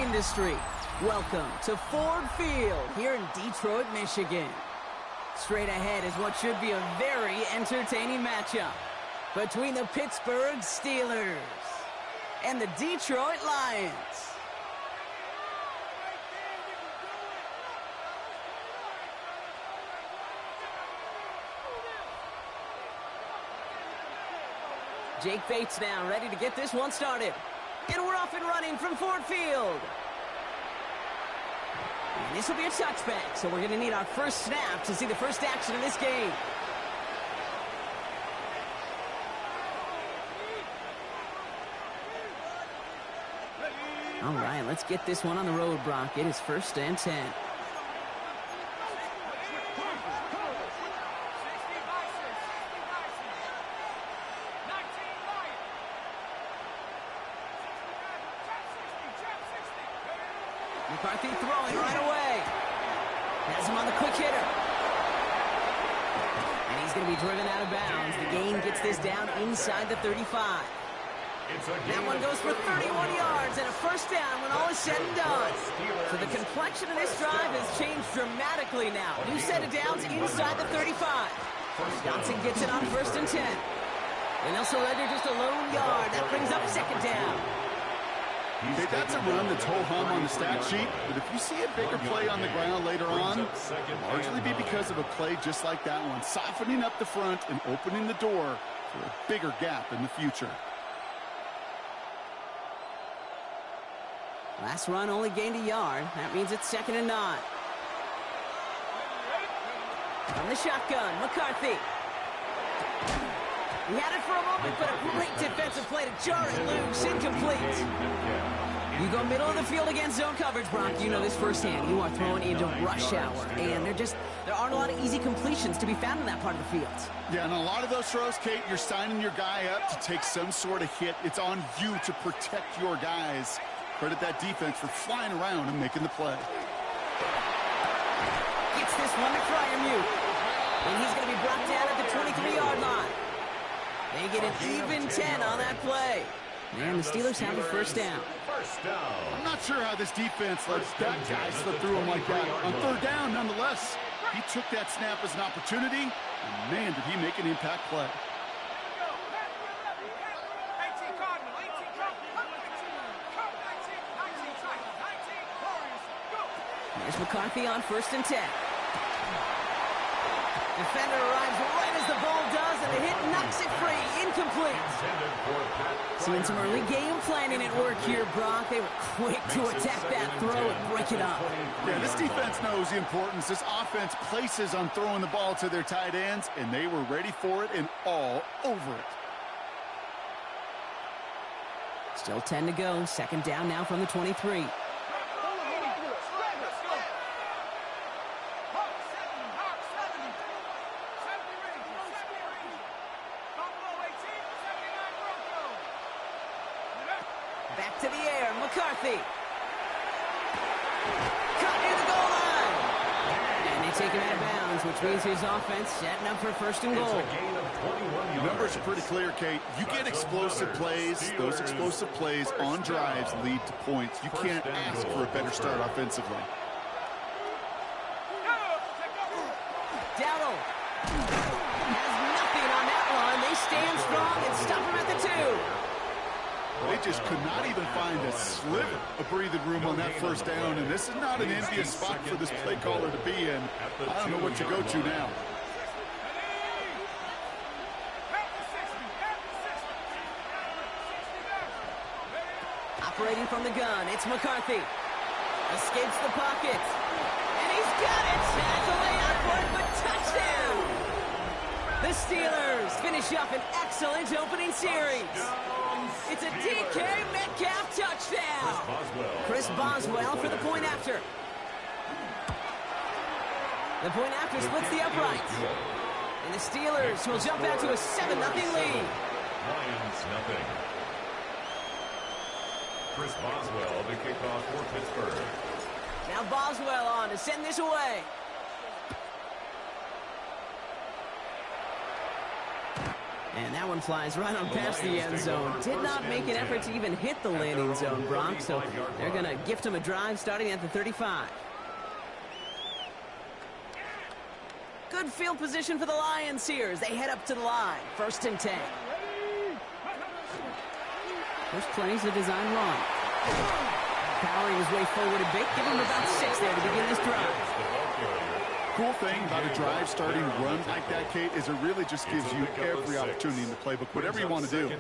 industry. Welcome to Ford Field here in Detroit, Michigan. Straight ahead is what should be a very entertaining matchup between the Pittsburgh Steelers and the Detroit Lions. Jake Bates now ready to get this one started. And we're off and running from Ford Field. And this will be a touchback, so we're going to need our first snap to see the first action of this game. All right, let's get this one on the road, Brock. It is 1st and 10. McCarthy throwing right away. Has him on the quick hitter. And he's going to be driven out of bounds. The gain gets this down inside the 35. That one goes for 31 yards and a first down when all is said and done. So the complexion of this drive has changed dramatically now. New set of downs inside the 35. Johnson gets it on 1st and 10. And they'll surrender just a lone yard. That brings up 2nd down. Okay, that's a run that's ho-hum on the stat sheet, but if you see a bigger play on the ground later on, it'll largely be because of a play just like that one, softening up the front and opening the door for a bigger gap in the future. Last run only gained a yard. That means it's 2nd and 9. From the shotgun, McCarthy. He had it for a moment, but a great defensive play to jar it loose, incomplete. You go middle of the field against zone coverage, Brock. You know this firsthand. You are thrown into rush hour, and there aren't a lot of easy completions to be found in that part of the field. Yeah, and a lot of those throws, Kate, you're signing your guy up to take some sort of hit. It's on you to protect your guys. Credit that defense for flying around and making the play. Gets this one to Fryermuth. And he's going to be brought down at the 23-yard line. They get an even 10 on that play. And the Steelers have a first down. I'm not sure how this defense lets that guy slip through him like that. On 3rd down, nonetheless, he took that snap as an opportunity, and man, did he make an impact play. There's McCarthy on 1st and 10. Defender arrives right as the ball does, and the hit knocks it free. Incomplete. Seeing some early game planning at work here, Brock. They were quick to attack that throw and break it up. Yeah, this defense knows the importance this offense places on throwing the ball to their tight ends, and they were ready for it and all over it. Still 10 to go. 2nd down now from the 23. Back to the air, McCarthy. Caught near the goal line. And they take him out of bounds, which means his offense setting up for 1st and goal. The numbers are pretty clear, Kate. You get explosive plays. Those explosive plays on drives lead to points. You can't ask for a better start offensively. Dowdle has nothing on that one. They stand strong and stop him at the 2. They just could not even find a sliver of breathing room on that 1st down, and this is not an envious spot for this play caller to be in. I don't know what to go to now. Operating from the gun, it's McCarthy. Escapes the pocket. And he's got it! Has a layout for it, but touchdown! The Steelers finish up an excellent opening series. It's a DK Metcalf touchdown. Chris Boswell for the point after. The point after splits the uprights. And the Steelers will jump out to a 7-0 lead. Lions nothing. Chris Boswell to kick off for Pittsburgh. Now Boswell on to send this away. And that one flies right on past the end zone. Did not make an effort to even hit the landing zone, Brock. So they're going to gift him a drive starting at the 35. Good field position for the Lions here as they head up to the line. 1st and 10. First plays the design run. Powering his way forward a bit. Give him about 6 there to begin this drive. Cool thing about a drive starting run like that, Kate, is it really just gives you every opportunity in the playbook, whatever you want to do.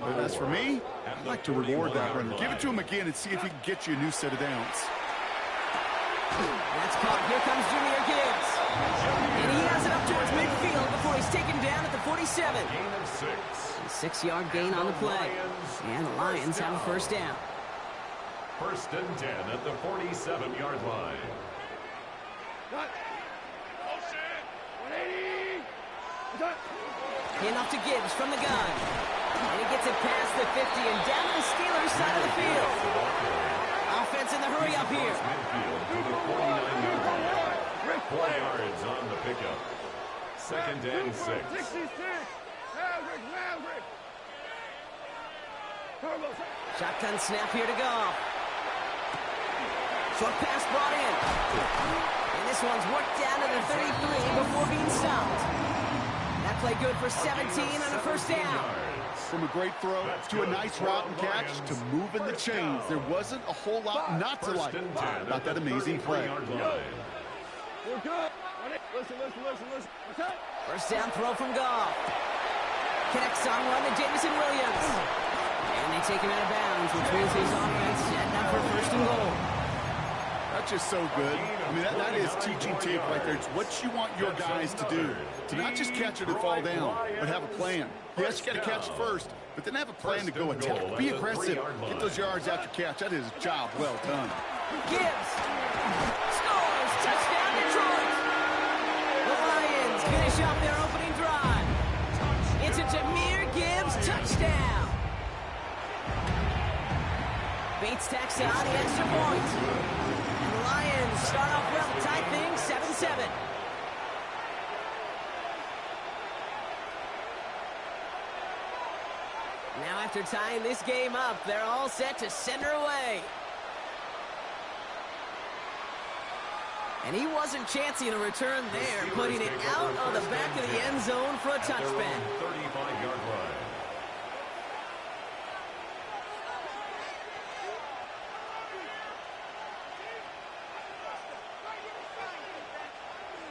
But as for me, I'd like to reward that run. Give it to him again and see if he can get you a new set of downs. That's caught. Here comes Junior Gibbs. And he has it up towards midfield before he's taken down at the 47. Gain of 6. A 6-yard gain on the play. And the Lions have a first down. 1st and 10 at the 47-yard line. Handoff to Gibbs from the gun. And he gets it past the 50 and down to the Steelers' side of the field. Offense in the hurry up here. Midfield to the 49-yard line. 4 yards on the pickup. 2nd and 6. Shotgun snap here to go. Short pass brought in. And this one's worked down to the 33 before being stopped. That play good for 17 on a first down. From a great throw to a nice route and catch to moving the chains. There wasn't a whole lot not to like about that amazing play. First down throw from Goff. Connects on one to Jameson Williams. And they take him out of bounds, which means his offense setting up for 1st and goal. That's just so good. I mean, that is teaching tape right there. It's what you want your guys to do. To not just catch it and fall down, but have a plan. Yes, you got to catch it first, but then have a plan to go attack. Be aggressive. Get those yards after catch. That is a job well done. Gibbs scores. Touchdown, Detroit. The Lions finish off their opening drive. It's a Jahmyr Gibbs touchdown. Bates tacks on the extra point. And the Lions start off well to tie things 7-7. Now after tying this game up, they're all set to send her away. And he wasn't chancing a return there, putting it out on the back of the end zone for a touchback. 35-yard line.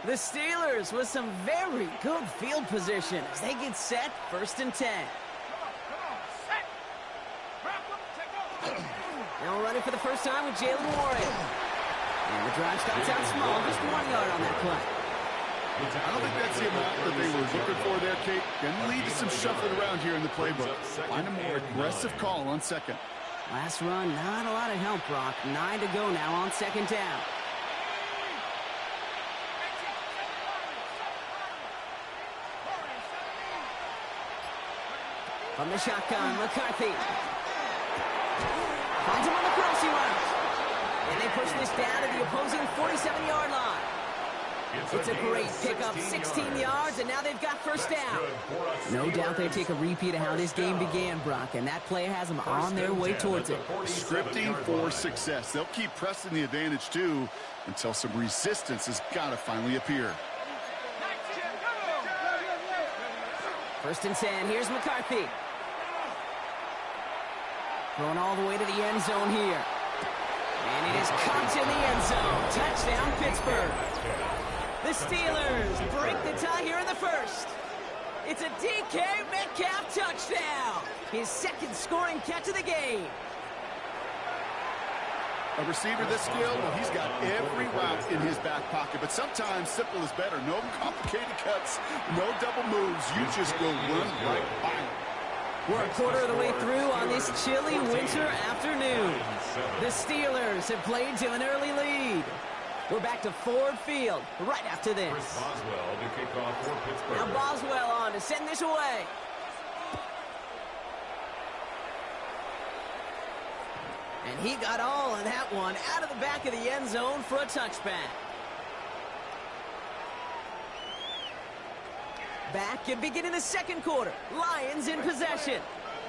The Steelers with some very good field position as they get set 1st and 10. Now running for the first time with Jalen Warren. And the drive starts out small, just 1 yard on that play. I don't think that's the amount that they were looking for there, Kate. Can lead to some shuffling around here in the playbook. Find a more aggressive call on 2nd. Last run, not a lot of help, Brock. 9 to go now on 2nd down. From the shotgun, McCarthy. Finds him on the crossing route. And they push this down to the opposing 47-yard line. It's a great pickup, 16 yards, and now they've got first down. No doubt they take a repeat of how this game began, Brock, and that play has them on their way towards it. Scripting for success. They'll keep pressing the advantage, too, until some resistance has got to finally appear. 1st and 10, here's McCarthy. Going all the way to the end zone here. And it is caught in the end zone. Touchdown, Pittsburgh. The Steelers break the tie here in the 1st. It's a DK Metcalf touchdown. His 2nd scoring catch of the game. A receiver this skilled, well, he's got every route in his back pocket. But sometimes simple is better. No complicated cuts, no double moves. You just go run right by him. We're a quarter of the way through on this chilly winter afternoon. The Steelers have played to an early lead. We're back to Ford Field right after this. Boswell to kick off for Pittsburgh. Now Boswell on to send this away. And he got all of that one out of the back of the end zone for a touchback. back and beginning the second quarter. Lions in possession.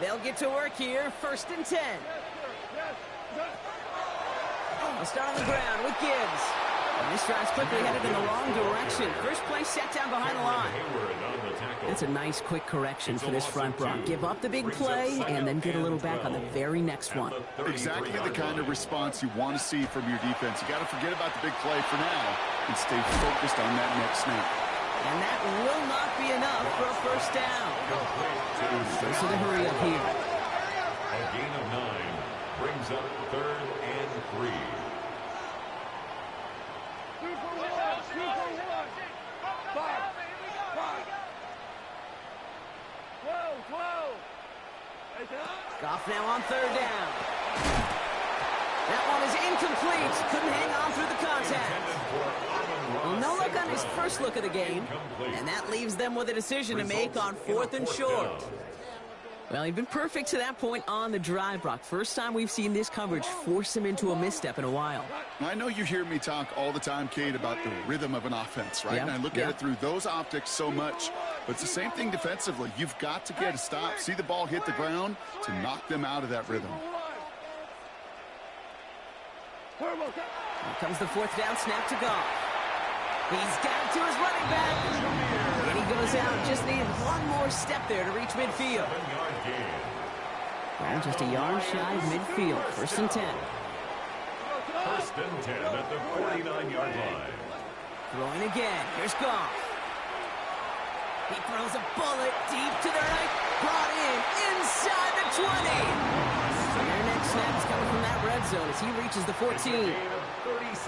They'll get to work here, 1st and 10. They'll start on the ground with Gibbs. And this drive's quickly headed in the wrong direction. First play set down behind the line. That's a nice quick correction for this front, Brock. Give up the big play and then get a little back on the very next one. Exactly the kind of response you want to see from your defense. You got to forget about the big play for now and stay focused on that next snap. And that will not be enough for a first down. So the hurry up here. A gain of 9 brings up 3rd and 3. Goff now on 3rd down. That one is incomplete. Couldn't hang on through the contact. Well, no look on his first look of the game. And that leaves them with a decision to make on 4th and short. Well, he'd been perfect to that point on the drive, Brock. First time we've seen this coverage force him into a misstep in a while. I know you hear me talk all the time, Kate, about the rhythm of an offense, right? Yep. And I look at it through those optics so much. But it's the same thing defensively. You've got to get a stop, see the ball hit the ground to knock them out of that rhythm. Here comes the 4th down snap to Goff. He's got it to his running back. And he goes out. Just needed one more step there to reach midfield. Well, just a yard shy of midfield. 1st and 10. 1st and 10 at the 49-yard line. Throwing again. Here's Goff. He throws a bullet deep to the right. Brought in inside the 20. And their next snap is coming from that red zone as he reaches the 14.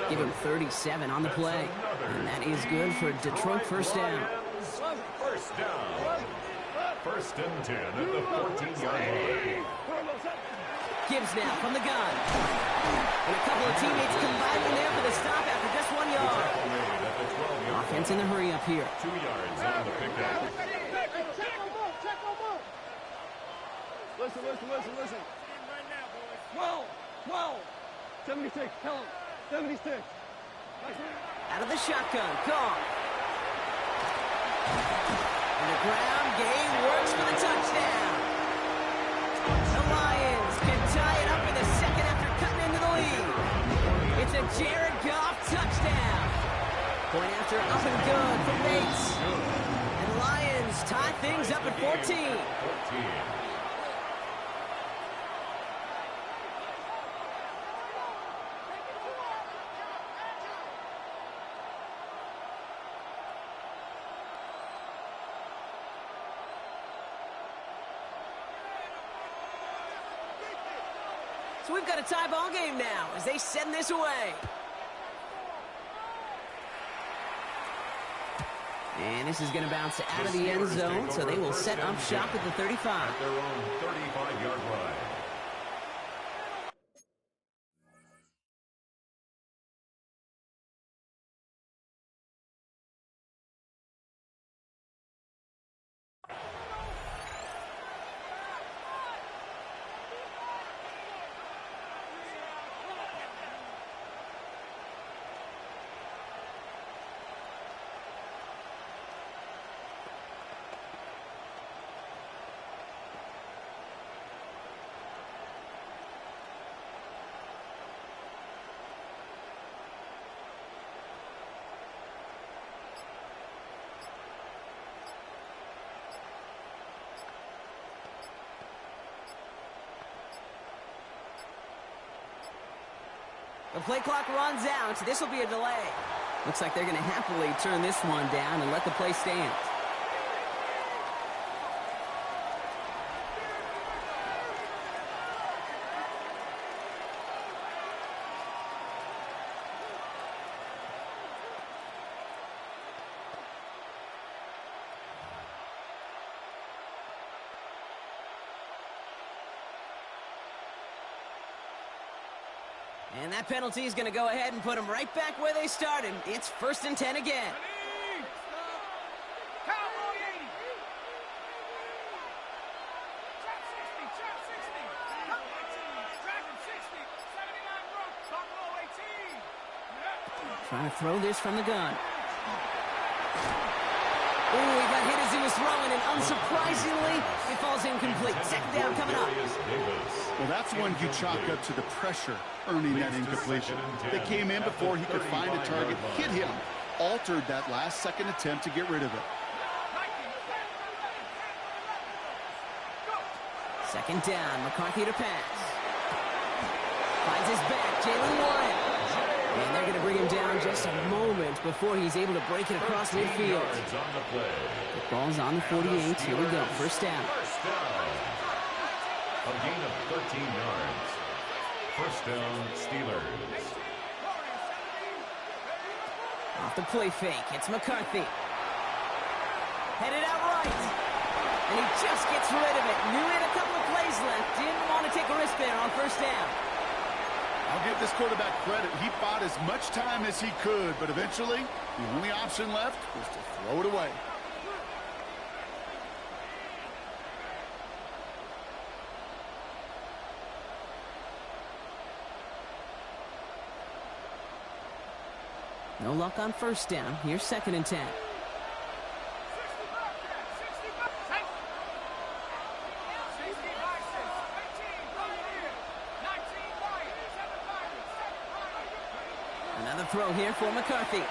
Give him 37 on the play. And that is good for Detroit first down. First down. 1st and 10 at the 14-yard line. Gibbs now from the gun. And a couple of teammates combining there for the stop after just 1 yard. Offense in the hurry up here. 2 yards on the pickup. Listen. 12. 76. Tell him. 76. Out of the shotgun. Goff. And the ground game works for the touchdown. The Lions can tie it up in the second after cutting into the lead. It's a Jared Goff touchdown. Point after up and good for Bates. And the Lions tie things up at 14. So we've got a tie ball game now as they send this away. And this is going to bounce out of the end zone, so they will set up shop at the 35. At their own 35-yard line. The play clock runs out. This will be a delay. Looks like they're going to happily turn this one down and let the play stand. And that penalty is going to go ahead and put them right back where they started. It's 1st and 10 again. Trying to throw this from the gun. Ooh, he got hit as he was throwing, and unsurprisingly, it falls incomplete. Second down coming up. Well, that's one you chalk up to the pressure earning that incompletion. They came in before he could find a target, hit him, altered that last-second attempt to get rid of it. Second down, McCarthy to pass. Finds his back, Jalen Warren. And they're going to bring him down just a moment before he's able to break it across midfield. The ball's on the 48. Here we go. First down. A gain of 13 yards. First down, Steelers. Off the play fake. It's McCarthy. Headed out right. And he just gets rid of it. Knew he had a couple of plays left. Didn't want to take a risk there on first down. I'll give this quarterback credit. He bought as much time as he could, but eventually, the only option left was to throw it away. No luck on first down. Here's second and 10. Another throw here for McCarthy.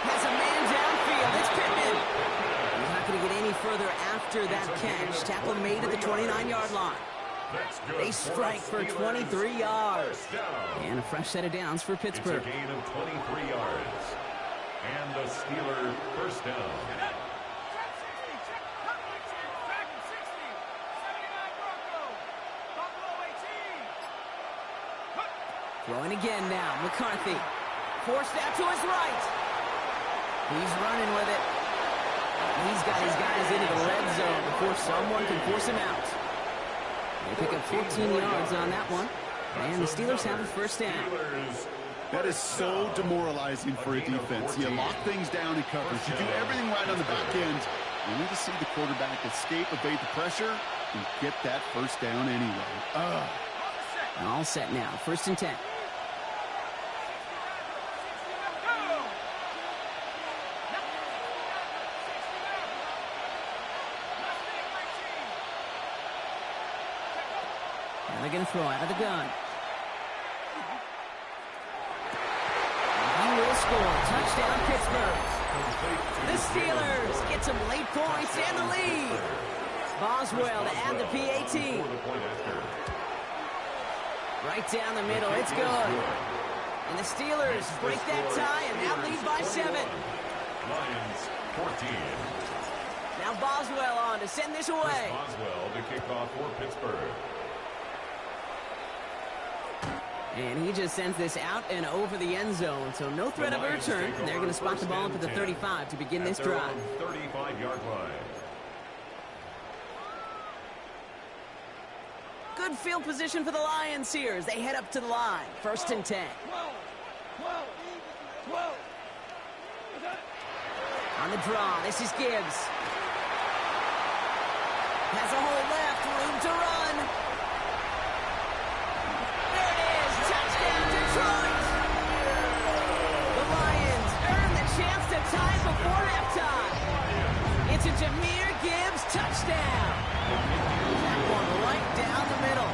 Has a man downfield. It's Pittman. He's not going to get any further after that catch. Tackle made at the 29-yard line. They strike for 23 yards. And a fresh set of downs for Pittsburgh. It's a gain of 23 yards. And the Steeler first down. Throwing again now, McCarthy. Forced out to his right. He's running with it. He's got his guys into the red zone before someone can force him out. They pick up 14 yards on that one. And the Steelers have a first down. That is so demoralizing for a defense. You lock things down in coverage. You do everything right on the back end. You need to see the quarterback escape, evade the pressure, and get that first down anyway. All set now. First and 10. Now they're going to throw out of the gun. And he will score. Touchdown, Pittsburgh. The Steelers get some late points and the lead. Boswell to add the PAT. Right down the middle. It's good. And the Steelers break that tie and now lead by 7. Lions 14. Now Boswell on to send this away. Boswell to kick off for Pittsburgh. And he just sends this out and over the end zone, so no threat of a return. They're going to spot the ball up at the 35 to begin this drive. 35-yard line. Good field position for the Lions here as they head up to the line. First and 10. On the draw, this is Gibbs. Has a hole left, room to run. There it is, touchdown Detroit! The Lions earn the chance to tie before halftime. It's a Jahmyr Gibbs touchdown. That one right down the middle.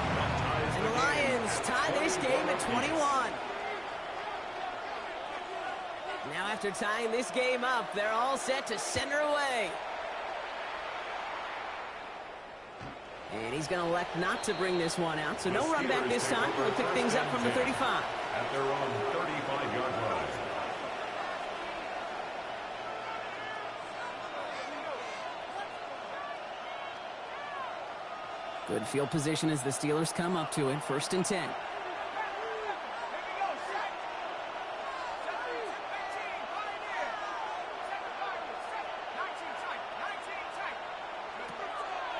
And the Lions tie this game at 21. Now after tying this game up, they're all set to send her away. And he's going to elect not to bring this one out, so no run back this time. We'll pick things up from the 35. At their own 35-yard line. Good field position as the Steelers come up to it. First and 10.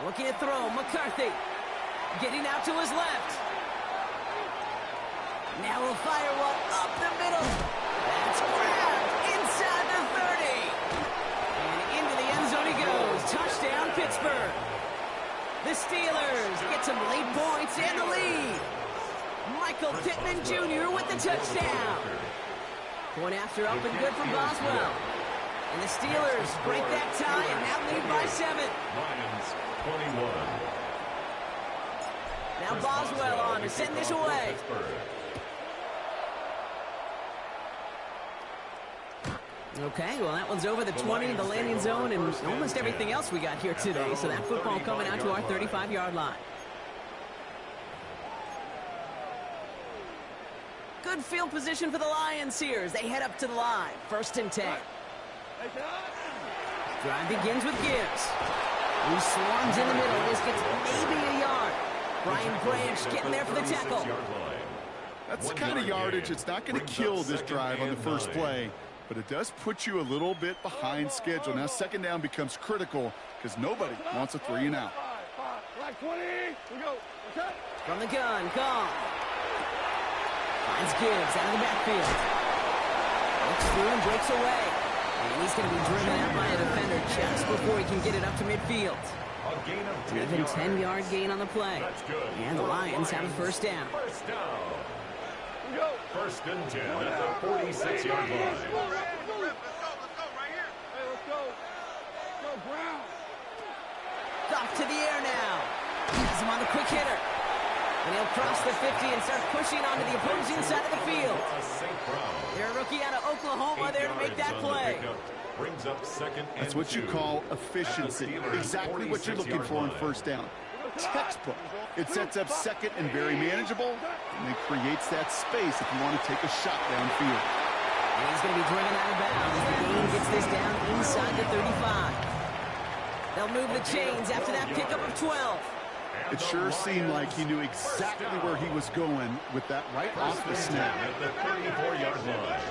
Looking at throw, McCarthy. Getting out to his left. Now we'll fire one up the middle. That's grabbed inside the 30. And into the end zone he goes. Touchdown, Pittsburgh. The Steelers get some late points and the lead. Michael Pittman Jr. with the touchdown. Point after up and good from Boswell. And the Steelers break that tie and now lead by 7. Lions 21. Now Boswell on to send this away. Okay, well, that one's over the 20, the landing zone, and almost everything else we got here today. So that football coming out to our 35-yard line. Good field position for the Lions here as they head up to the line. 1st and 10. Drive begins with Gibbs. He swarms in the middle. This gets maybe a yard. Brian Branch getting there for the tackle. That's the kind of yardage it's not going to kill this drive on the first play, but it does put you a little bit behind schedule. Now 2nd down becomes critical because nobody wants a 3 and out. From the gun, gone. Finds Gibbs out of the backfield. Looks through and breaks away. And he's going to be driven out by a defender just before he can get it up to midfield. Even 10-yard gain on the play. And the Lions have a 1st down. 1st and 10 at the 46-yard line. Let's go right here. Hey, let's go. Let's go, Brown. Off to the air now. Has him on the quick hitter. And he'll cross the 50 and start pushing onto the opposing side of the field. They're a rookie out of Oklahoma there to make that play. Brings up 2nd and That's what you 2. call efficiency. Exactly what you're looking for in 1st down. Textbook. It sets up 2nd and very manageable, and it creates that space if you want to take a shot downfield. And he's going to be driven out of bounds. The gain gets this down inside the 35. They'll move the chains after that pickup of 12. It sure seemed like he knew exactly where he was going with that right off the snap. At the 34-yard line.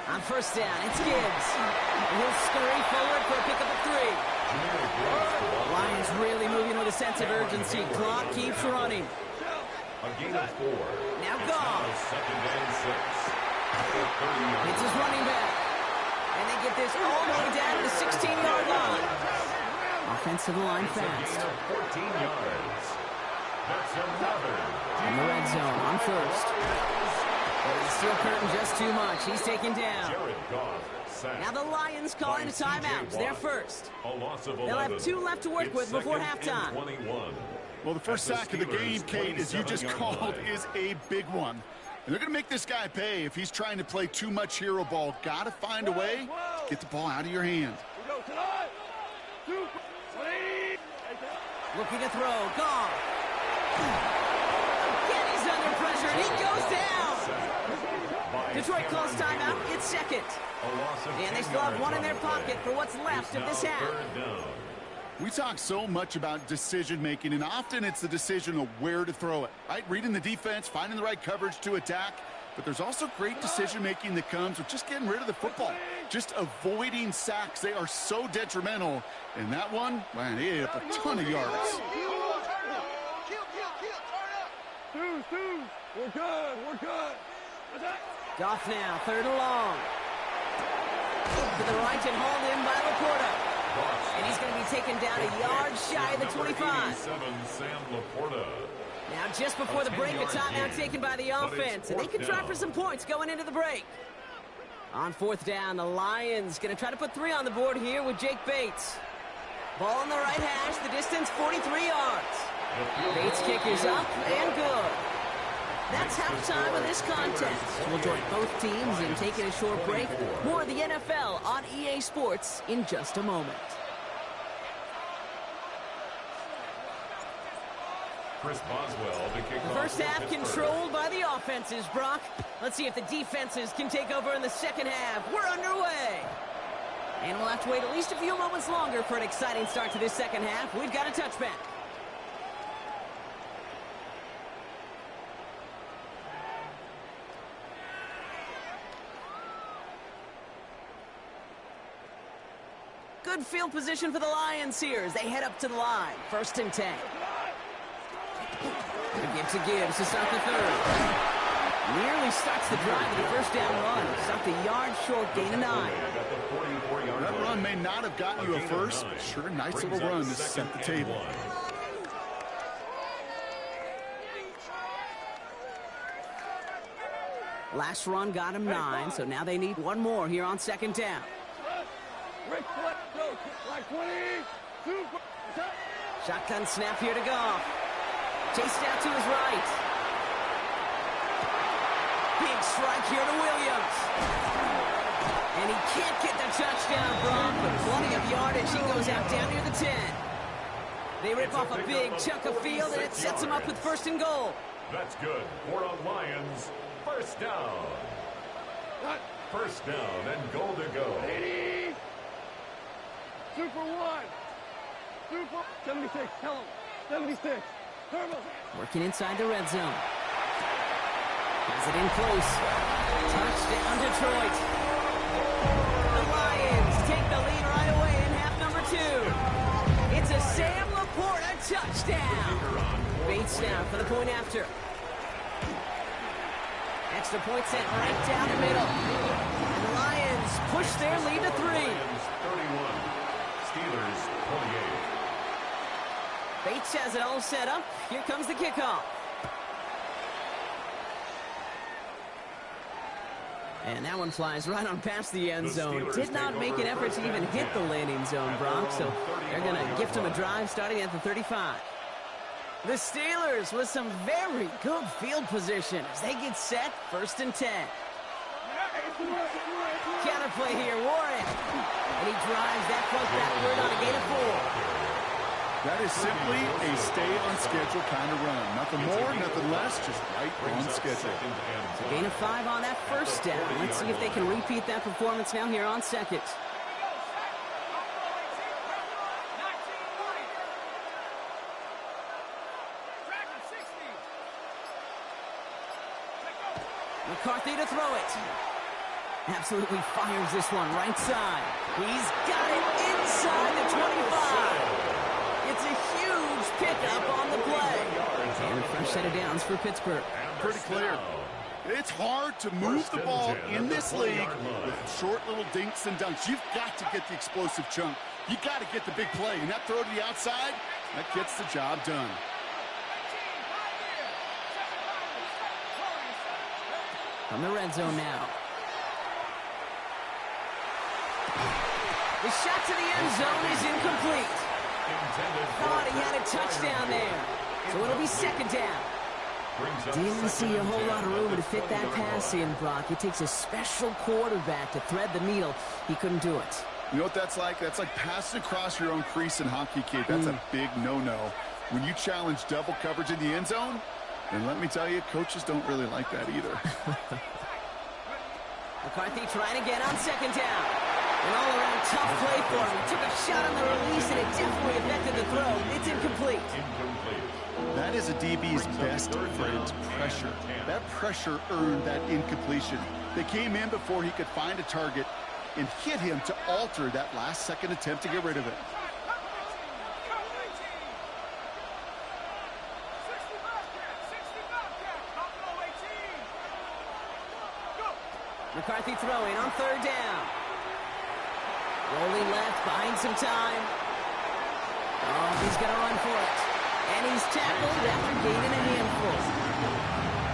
On 1st down, it's Gibbs. And he'll scurry forward for a pickup of 3. Lions really moving with a sense of urgency. Clock keeps running. A gain of 4. Now gone. 2nd and 6. It's his running back. And they get this all the way down to the 16-yard line. Offensive line fast. 14 yards. That's another. In the red zone on 1st. But the steel curtain just too much. He's taken down. Now the Lions calling a timeout. They're 1st. They'll have 2 left to work with before halftime. Well, the first sack of the game, Kate, as you just called, is a big one. And they're going to make this guy pay if he's trying to play too much hero ball. Got to find a way to get the ball out of your hand. Looking to throw. Gone. Again, he's under pressure. He goes down. Detroit calls timeout. It's 2nd. And they still have 1 in their pocket for what's left of this half. We talk so much about decision-making, and often it's the decision of where to throw it, right? Reading the defense, finding the right coverage to attack. But there's also great decision-making that comes with just getting rid of the football, just avoiding sacks. They are so detrimental. And that one, man, he ate up a ton of yards. We're good. We're good. Goff now, 3rd and long. To the right and hauled in by Laporta. And he's going to be taken down a yard shy of the 25. Sam Laporta. Now just before the break, a timeout taken by the offense. And they can try for some points going into the break. On 4th down, the Lions going to try to put 3 on the board here with Jake Bates. Ball on the right hash, the distance 43 yards. Bates' kick is up and good. That's halftime of this contest. We'll join both teams in taking a short break. More of the NFL on EA Sports in just a moment. Chris Boswell to kick The off first for half Pittsburgh. controlled by the offenses, Brock. Let's see if the defenses can take over in the 2nd half. We're underway. And we'll have to wait at least a few moments longer for an exciting start to this 2nd half. We've got a touchback. Good field position for the Lions here as they head up to the line. 1st and 10. Gibbs to Gibbs to start the 3rd. Nearly starts the drive with a 1st down run. Stopped a yard short, gain of 9. That run may not have gotten you a first, but sure, a nice little run to set the table. Last run got him 9, so now they need one more here on second down. Shotgun snap here to Goff. Chased out to his right. Big strike here to Williams. And he can't get the touchdown, Brock, but plenty of yardage. He goes out down near the 10. They rip off a big chunk of field, and it sets him up with 1st and goal. That's good. For the Lions, 1st down. 1st down and goal to go. 80. 2 for 1. 2 for 76. Tell him. 76. Turbo. Working inside the red zone. Has it in close. Touchdown, Detroit. The Lions take the lead right away in half number 2. It's a Sam Laporta touchdown. Bates down for the point after. Extra point sent right down the middle. And the Lions push their lead to 3. Lions 31. Steelers 28. Bates has it all set up. Here comes the kickoff. And that one flies right on past the end zone. Did not make an effort to even hit the landing zone, Brock, so they're going to gift him a drive starting at the 35. The Steelers with some very good field position as they get set, 1st and 10. Counterplay here, Warren. And he drives that close backward on a gain of 4. That is simply a stay-on-schedule kind of run. Nothing more, nothing less, just right on schedule. So gain of 5 on that 1st down. Let's see if they can repeat that performance now here on 2nd. McCarthy to throw it. Absolutely fires this one right side. He's got it inside the 25. It's a huge pickup on the play. And a fresh set of downs for Pittsburgh. Pretty clear. It's hard to move the ball in this league with short little dinks and dunks. You've got to get the explosive chunk. You got to get the big play. And that throw to the outside, that gets the job done. From the red zone now. The shot to the end zone is incomplete. Thought he had a touchdown there. So it'll be 2nd down. Didn't see a whole lot of room to fit that pass in, Brock. It takes a special quarterback to thread the needle. He couldn't do it. You know what that's like? That's like passing across your own crease in hockey, kid. That's a big no-no. When you challenge double coverage in the end zone, and let me tell you, coaches don't really like that either. McCarthy trying again on 2nd down. An all-around tough play for him. He took a shot on the release, and it definitely affected the throw. It's incomplete. That is a DB's best friend, pressure. That pressure earned that incompletion. They came in before he could find a target and hit him to alter that last-second attempt to get rid of it. McCarthy throwing on 3rd down. Rolling left, buying some time. Oh, he's going to run for it. And he's tackled after gaining a handful.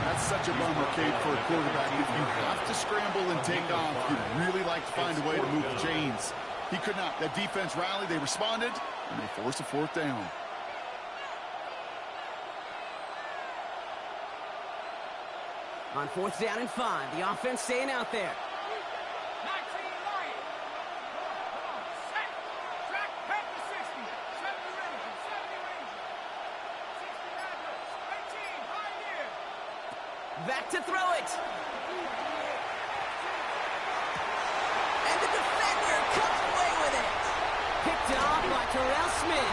That's such a bummer, Kate, for a quarterback. If you have to scramble and take off, you'd really like to find a way to move the chains. He could not. That defense rallied, they responded, and they forced a 4th down. On 4th down and 5, the offense staying out there. Back to throw it. And the defender comes away with it. Picked off by Terrell Smith.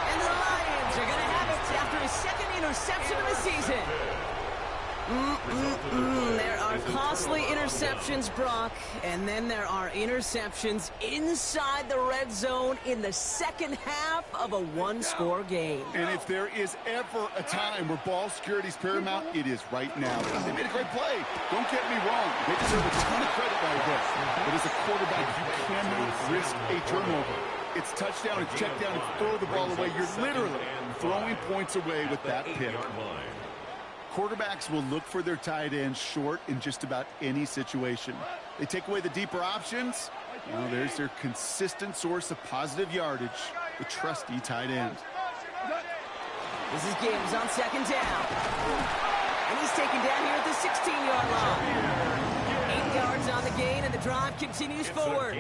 And the Lions are going to have it after his 2nd interception of the season. There are costly interceptions, Brock, and then there are interceptions inside the red zone in the 2nd half of a one-score game. And if there is ever a time where ball security is paramount, it is right now. They made a great play. Don't get me wrong. They deserve a ton of credit right there. But as a quarterback, you cannot risk a turnover. It's touchdown, it's check down, it's throw the ball away. You're literally throwing points away with that pick. Quarterbacks will look for their tight ends short in just about any situation. They take away the deeper options. Well, there's their consistent source of positive yardage, the trusty tight end. This is Gibbs on second down. And he's taken down here at the 16-yard line. 8 yards on the gain, and the drive continues forward.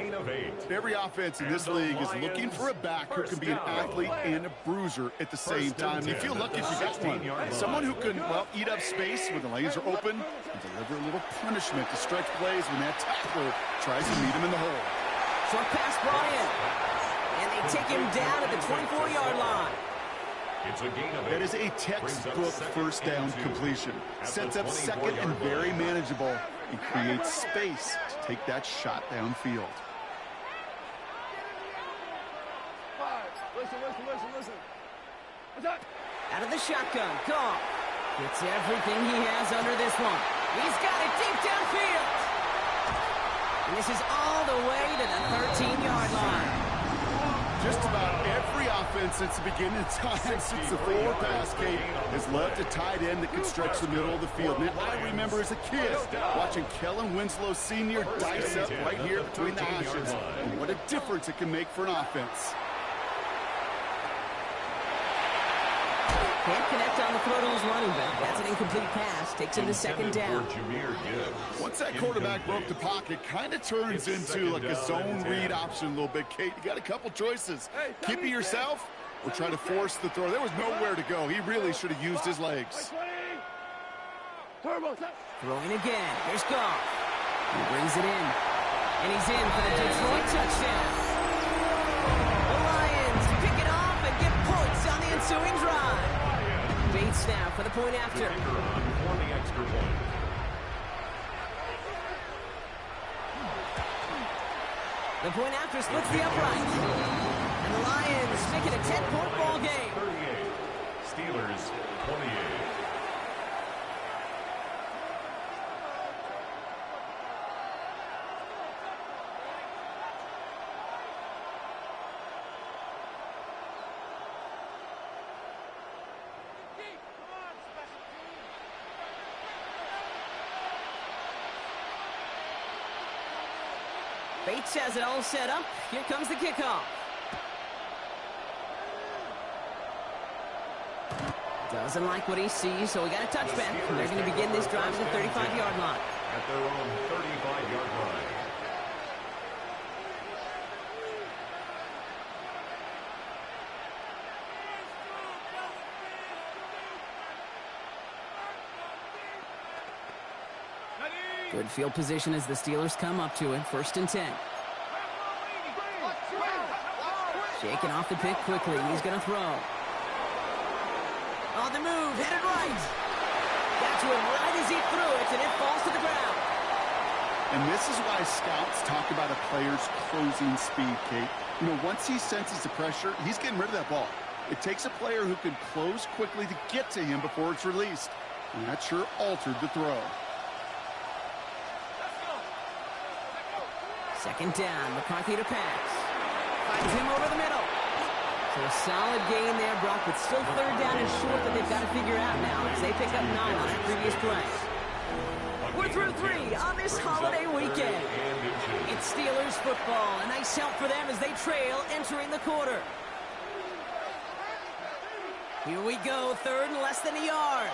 Every offense in this league is looking for a back who can be an athlete and a bruiser at the same time. You feel lucky if you got one. Someone who can, well, eat up space when the lanes are open and deliver a little punishment to stretch plays when that tackler tries to meet him in the hole. Short pass brought in. And they take him down at the 24-yard line. That is a textbook first down completion. Sets up second and very manageable and creates space to take that shot downfield. Listen. Out of the shotgun, Goff gets everything he has under this one. He's got it deep downfield. And this is all the way to the 13-yard line. Just about every offense since the beginning of time, since the forward pass, Kate, has loved a tight end that can stretch the middle of the field. Now, I remember as a kid watching Kellen Winslow Sr. dice up right here between the hashes. And what a difference it can make for an offense. Can't connect on the throw to his running back. That's an incomplete pass. Takes him to second down. Once that quarterback broke the pocket, kind of turns into like a zone read option a little bit, Kate. You got a couple choices. Keep it yourself or try to force the throw. There was nowhere to go. He really should have used his legs. Throwing again. Here's Goff. He brings it in. And he's in for the Detroit touchdown. The Lions pick it off and get points on the ensuing drive. Bates now for the point after. The point after splits the upright. And the Lions make it a 10-point ball game. 38. Steelers 28. Bates has it all set up. Here comes the kickoff. Doesn't like what he sees, so we got a touchback. And they're going to begin this drive at the 35-yard line. At their own 35-yard line. Good field position as the Steelers come up to it. 1st and 10. Shaking off the pick quickly. He's going to throw. On the move, headed right. Got to him right as he threw it, and it falls to the ground. And this is why scouts talk about a player's closing speed, Kate. You know, once he senses the pressure, he's getting rid of that ball. It takes a player who can close quickly to get to him before it's released. And that sure altered the throw. 2nd down, McCarthy to pass. Finds him over the middle. So a solid gain there, Brock, but still 3rd down and short that they've got to figure out now as they pick up 9 on that previous play. We're through 3 on this holiday weekend. It's Steelers football. A nice help for them as they trail entering the quarter. Here we go, 3rd and less than a yard.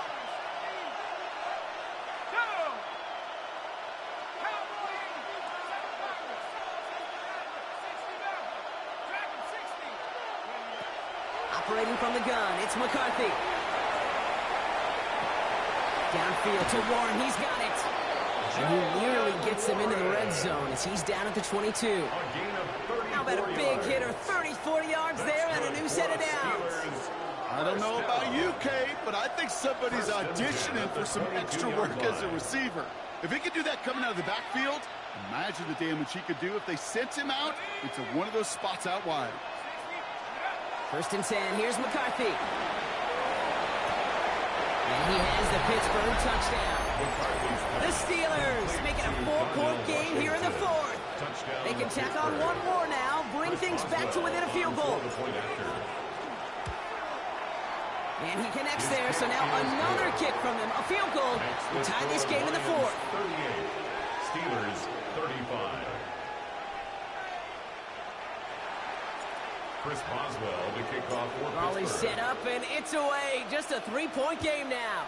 Operating from the gun, it's McCarthy. Downfield to Warren, he's got it. And he nearly gets them into the red zone as he's down at the 22. How about a big hitter, 34 yards there and a new set of downs. I don't know about you, Kate, but I think somebody's auditioning for some extra work as a receiver. If he could do that coming out of the backfield, imagine the damage he could do if they sent him out into one of those spots out wide. 1st and 10, here's McCarthy. And he has the Pittsburgh touchdown. The Steelers making a 4-point game here in the 4th. They can tack on one more now, bring things back to within a field goal. And he connects there, so now another kick from him. A field goal to tie this game in the fourth. 38. Steelers 35. Chris Boswell to kick off for Ball is Pittsburgh. set up, and it's away. Just a three-point game now.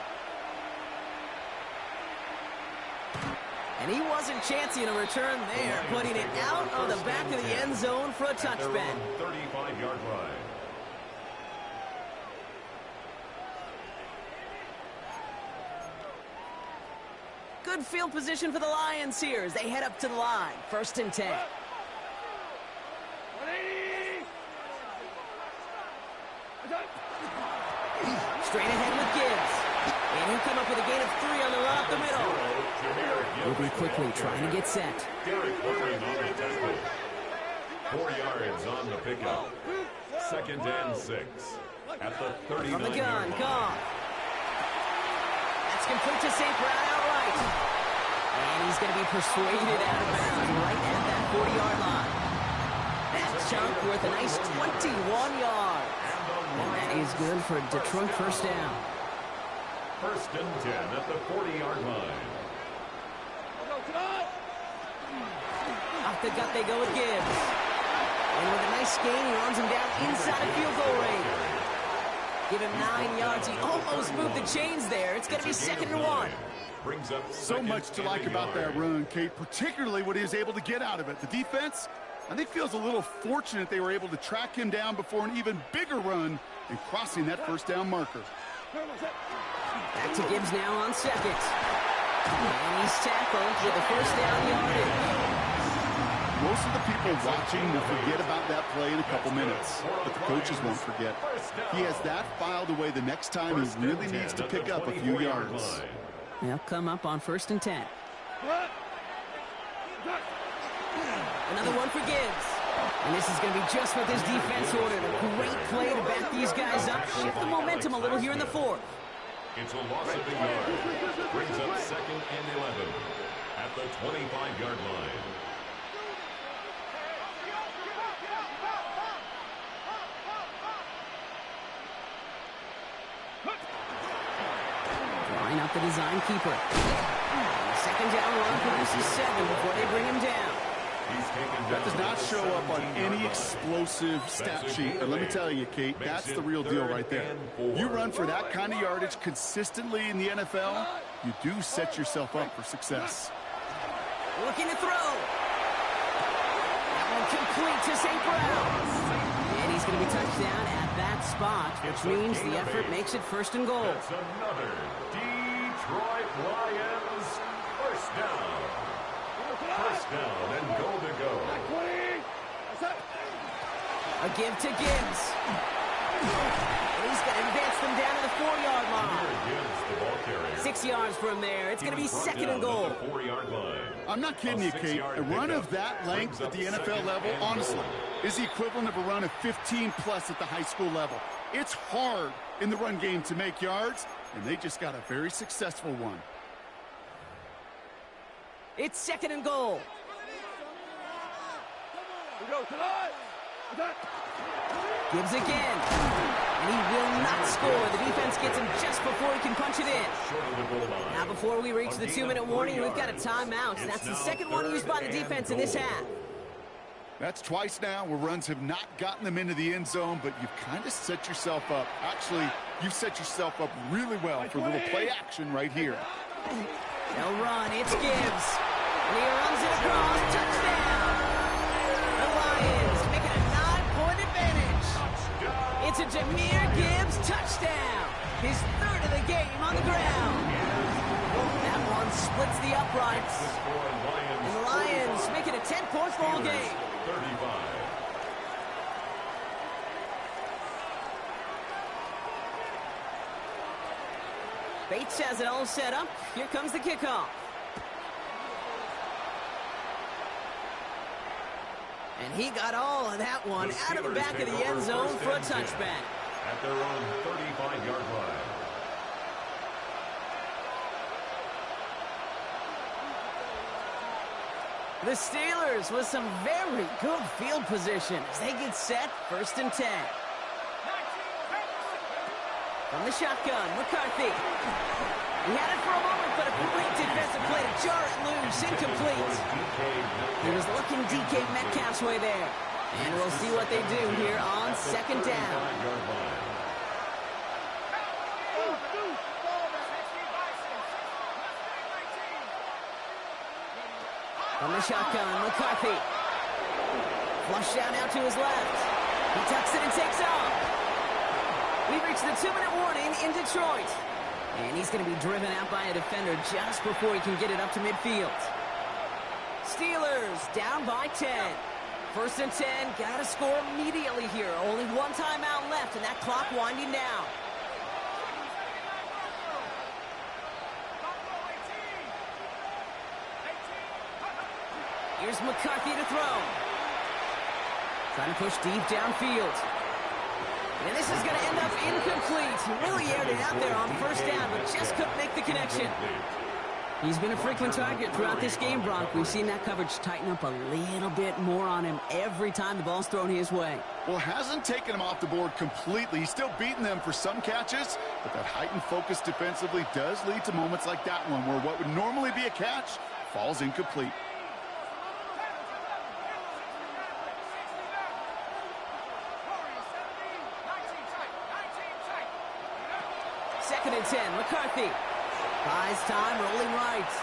And he wasn't chancing a return there, putting it out of the back of the end zone for a touchback. 35-yard line. Good field position for the Lions here as they head up to the line. 1st and 10. 180. Straight ahead with Gibbs. And he'll come up with a gain of 3 on the run up the middle. Moving quickly, trying to get set. Derek Henry on the tackle. 4 yards on the pickup. 2nd and 6. At the 39. From the gun, Goff. That's complete to St. Brown outright. And he's going to be persuaded out of bounds right at that 40-yard line. That chunk worth a nice 21 yards. And that is good for a Detroit first down. 1st and 10 at the 40-yard line. Off the gut they go with Gibbs. And with a nice gain, he runs him down inside of field goal range. Give him 9 yards. He almost moved the chains there. It's going to be 2nd and 1. Brings up So much to like about that run, Kate, particularly what he was able to get out of it. The defense, I think, feels a little fortunate they were able to track him down before an even bigger run and crossing that first down marker. Back to Gibbs now on 2nd. And he's tackled with the first down yardage. Most of the people watching will forget about that play in a couple minutes, but the coaches won't forget. He has that filed away the next time he really needs to pick up a few yards. They'll come up on 1st and 10. Another one for Gibbs. And this is going to be just what this defense ordered. A great play to back these guys up. Shift the momentum a little here in the fourth. It's a loss of a yard. Brings up 2nd and 11 at the 25-yard line. Line up the design keeper. Second down run produces 7 before they bring him down. That does not show up on any explosive stat sheet, but let me tell you, Kate, that's the real deal right there. You run for that kind of yardage consistently in the NFL, you do set yourself up for success. Looking to throw. That one complete to St. Brown. And he's going to be touched down at that spot, which means the effort makes it 1st and goal. That's another Detroit Lions first down. First down and goal to go. A give to Gibbs. And he's going to advance them down to the 4-yard line. 6 yards from there. It's going to be 2nd and goal. 4-yard line. I'm not kidding you, Kate. A run of that length at the NFL level, honestly, is the equivalent of a run of 15-plus at the high school level. It's hard in the run game to make yards, and they just got a very successful one. It's 2nd and goal. Gibbs again. And he will not score. The defense gets him just before he can punch it in. Now before we reach the 2-minute warning, we've got a timeout. That's the second one used by the defense in this half. That's twice now where runs have not gotten them into the end zone, but you've kind of set yourself up. Actually, you've set yourself up really well for a little play action right here. They'll run. It's Gibbs. And he runs it across. Touchdown. The Lions making a 9-point advantage. It's a Jahmyr Gibbs touchdown. His 3rd of the game on the ground. That one splits the uprights. And the Lions make it a 10-point ball game. 35. Bates has it all set up. Here comes the kickoff. And he got all of that one out of the back of the end zone for a touchback. At their own 35-yard line. The Steelers with some very good field position as they get set 1st and 10. From the shotgun, McCarthy. He had it for a moment, but a great defensive play to jar it loose. Incomplete. He was looking DK Metcalf's way there. And we'll see what they do here on second down. From the shotgun, McCarthy. Flush down out to his left. He tucks it and takes off. We've reached the 2-minute warning in Detroit. And he's going to be driven out by a defender just before he can get it up to midfield. Steelers down by 10. 1st and 10, got to score immediately here. Only one timeout left, and that clock winding down. Here's McCarthy to throw. Trying to push deep downfield. And this is going to end up incomplete. He really aired it out there on 1st down, but just couldn't make the connection. He's been a frequent target throughout this game, Brock. We've seen that coverage tighten up a little bit more on him every time the ball's thrown his way. Well, hasn't taken him off the board completely. He's still beating them for some catches, but that heightened focus defensively does lead to moments like that one where what would normally be a catch falls incomplete. 2nd and 10, McCarthy. Buys time, rolling right.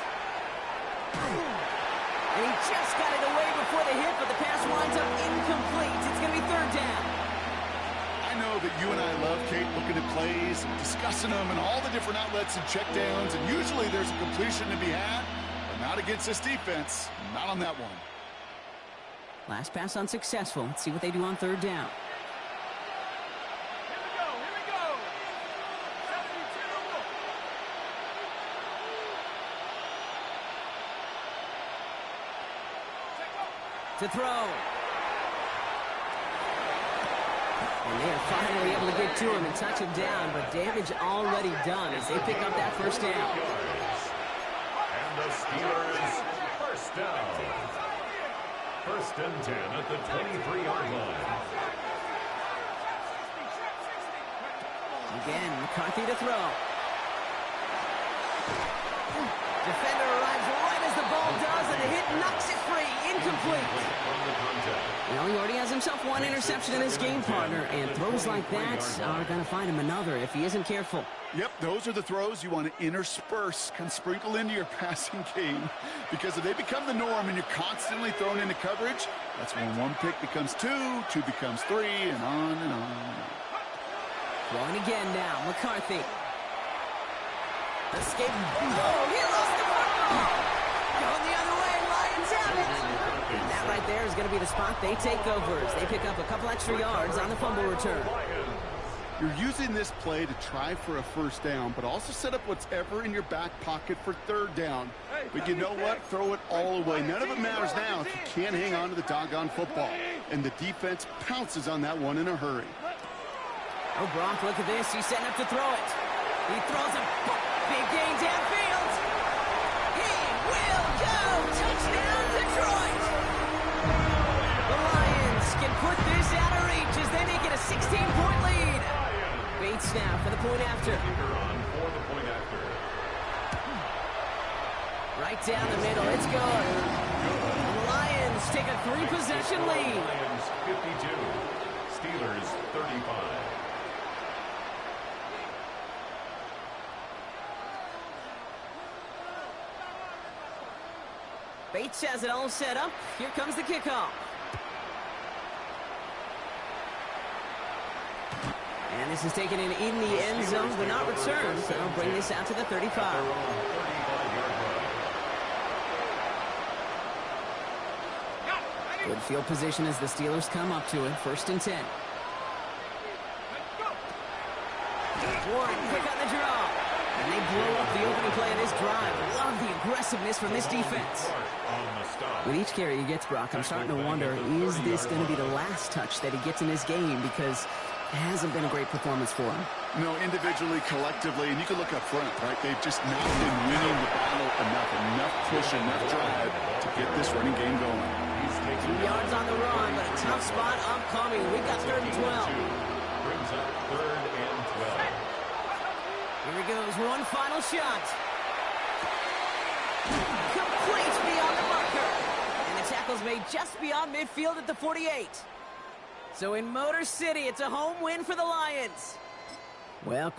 And he just got it away before the hit, but the pass winds up incomplete. It's going to be 3rd down. I know that you and I love, Kate, looking at plays, discussing them, and all the different outlets and checkdowns, and usually there's a completion to be had, but not against this defense. Not on that one. Last pass unsuccessful. Let's see what they do on 3rd down. To throw. And they are finally able to get to him and touch him down, but damage already done as they pick up that 1st down. And the Steelers, 1st down. 1st and 10 at the 23-yard line. Again, McCarthy to throw. Defender arrives right as the ball does, and the hit knocks it free. Incomplete. Well, he already has himself one interception in this game, partner, and throws like that are going to find him another if he isn't careful. Yep, those are the throws you want to intersperse, can sprinkle into your passing game, because if they become the norm and you're constantly thrown into coverage, that's when one pick becomes two, two becomes three, and on and on and on. Throwing again now, McCarthy. Escape. Oh, he lost the football. Going the other way, Lions have it. And that right there is going to be the spot they take over as they pick up a couple extra yards on the fumble return. You're using this play to try for a 1st down, but also set up whatever in your back pocket for 3rd down. But you know what? Throw it all away. None of it matters now if you can't hang on to the doggone football. And the defense pounces on that one in a hurry. Oh, Brock, look at this. He's setting up to throw it. He throws a big gain downfield. He will go. Touchdown, Detroit. The Lions can put this out of reach as they make it a 16-point lead. Bates now for the point after. Right down the middle. It's good. The Lions take a 3-possession lead. Lions 52, Steelers 35. Bates has it all set up. Here comes the kickoff. And this is taken in the end zone, but not returned. So they'll bring this out to the 35. Good field position as the Steelers come up to it. 1st and 10. Warren quick on the draw. And they blow up the opening play of this drive. Love the aggressiveness from this defense. With each carry he gets, Brock, I'm starting to wonder, is this going to be the last touch that he gets in this game? Because it hasn't been a great performance for him. No, individually, collectively, and you can look up front, right? They've just not been winning the battle enough push, enough drive to get this running game going. 2 yards on the run, but a tough spot upcoming. We've got 3rd and 12. Brings up 3rd and 12. Here he goes, one final shot. Complete beyond the marker. And the tackle's made just beyond midfield at the 48. So in Motor City, it's a home win for the Lions. Well...